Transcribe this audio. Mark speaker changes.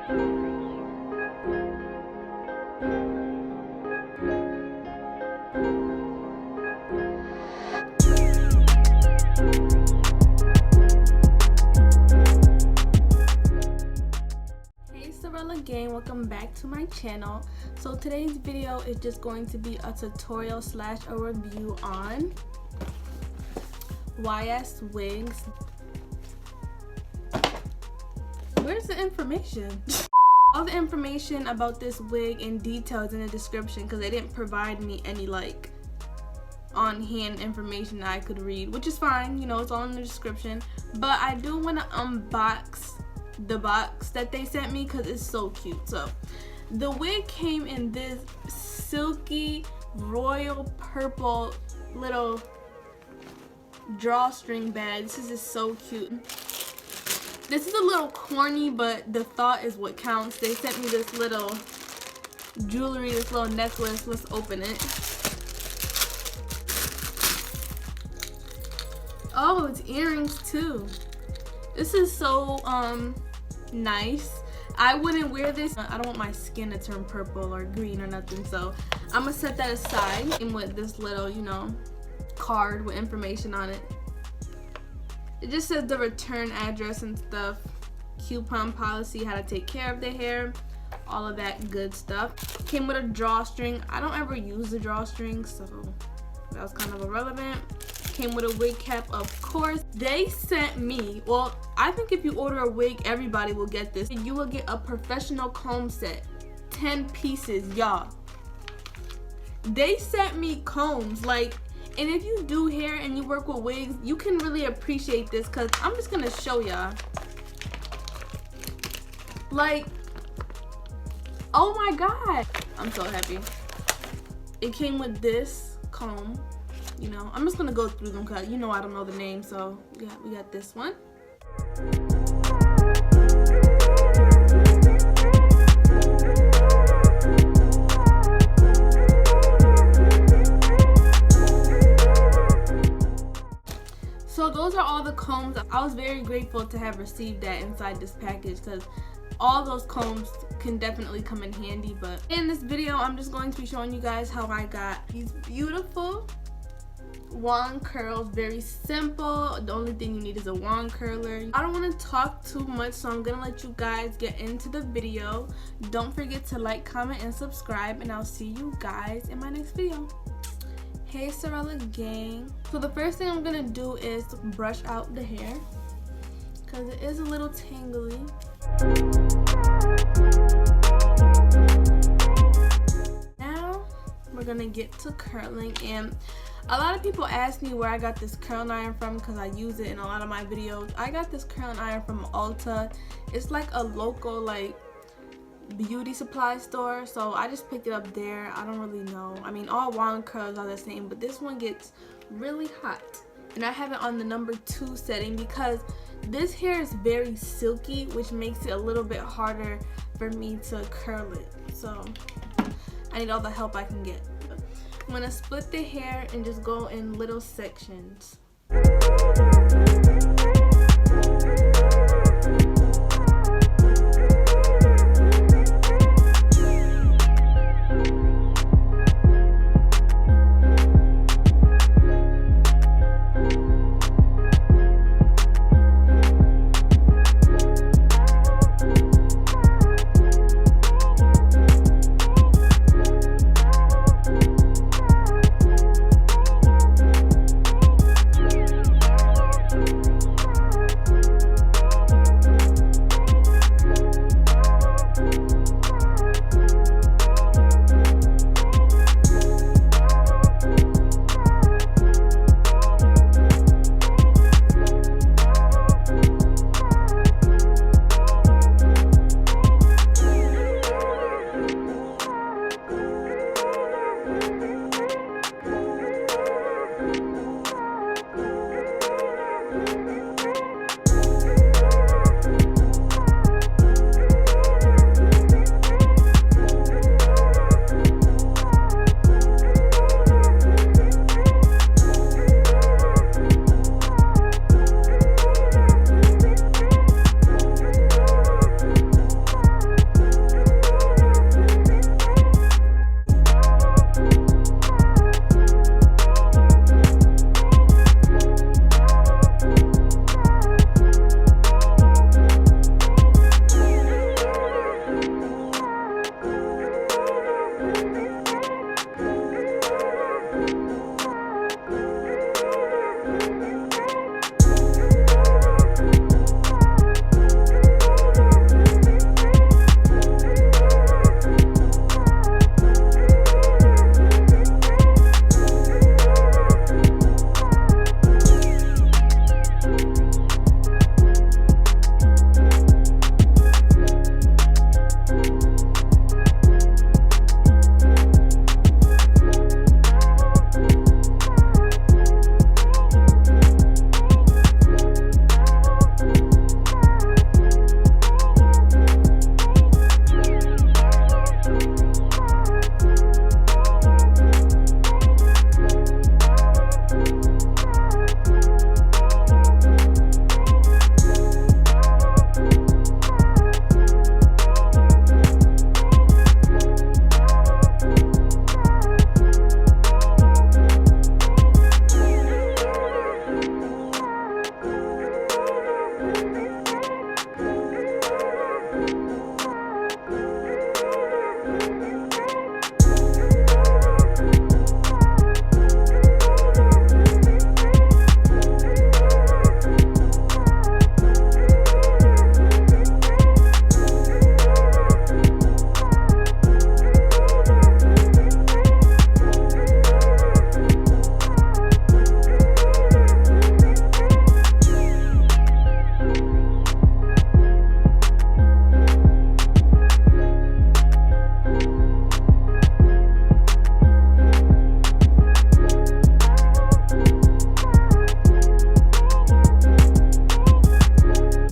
Speaker 1: Gang, welcome back to my channel. So today's video is just going to be a tutorial slash a review on Yswigs. Where's the information? All the information about this wig and details in the description, because they didn't provide me any like on-hand information that I could read, which is fine, you know, it's all in the description. But I do want to unbox the box that they sent me because it's so cute. So the wig came in this silky royal purple little drawstring bag. This is just so cute. This is a little corny, but the thought is what counts. They sent me this little jewelry, this little necklace. Let's open it. Oh, it's earrings too. This is so nice. I wouldn't wear this. I don't want my skin to turn purple or green or nothing, so I'm gonna set that aside. And with this little, you know, card with information on it. It just says the return address and stuff, coupon policy, how to take care of the hair, all of that good stuff. Came with a drawstring. I don't ever use the drawstring, so that was kind of irrelevant. Came with a wig cap, of course. They sent me, well, I think if you order a wig, everybody will get this. You will get a professional comb set, 10 pieces, y'all. They sent me combs, like, and if you do hair and you work with wigs, you can really appreciate this, because I'm just gonna show y'all. Like, oh my god, I'm so happy. It came with this comb. You know, I'm just gonna go through them because you know I don't know the name. So we got this one. So those are all the combs. I was very grateful to have received that inside this package, because all those combs can definitely come in handy. But in this video, I'm just going to be showing you guys how I got these beautiful wand curls. Very simple. The only thing you need is a wand curler. I don't want to talk too much, so I'm gonna let you guys get into the video. Don't forget to like, comment, and subscribe, and I'll see you guys in my next video. Hey Sorella gang. So the first thing I'm gonna do is brush out the hair because it is a little tangly. Now we're gonna get to curling, and a lot of people ask me where I got this curling iron from because I use it in a lot of my videos. I got this curling iron from Ulta. It's like a local like beauty supply store, so I just picked it up there. I don't really know. I mean, all wand curls are the same, but this one gets really hot. And I have it on the number 2 setting because this hair is very silky, which makes it a little bit harder for me to curl it. So I need all the help I can get. I'm gonna split the hair and just go in little sections.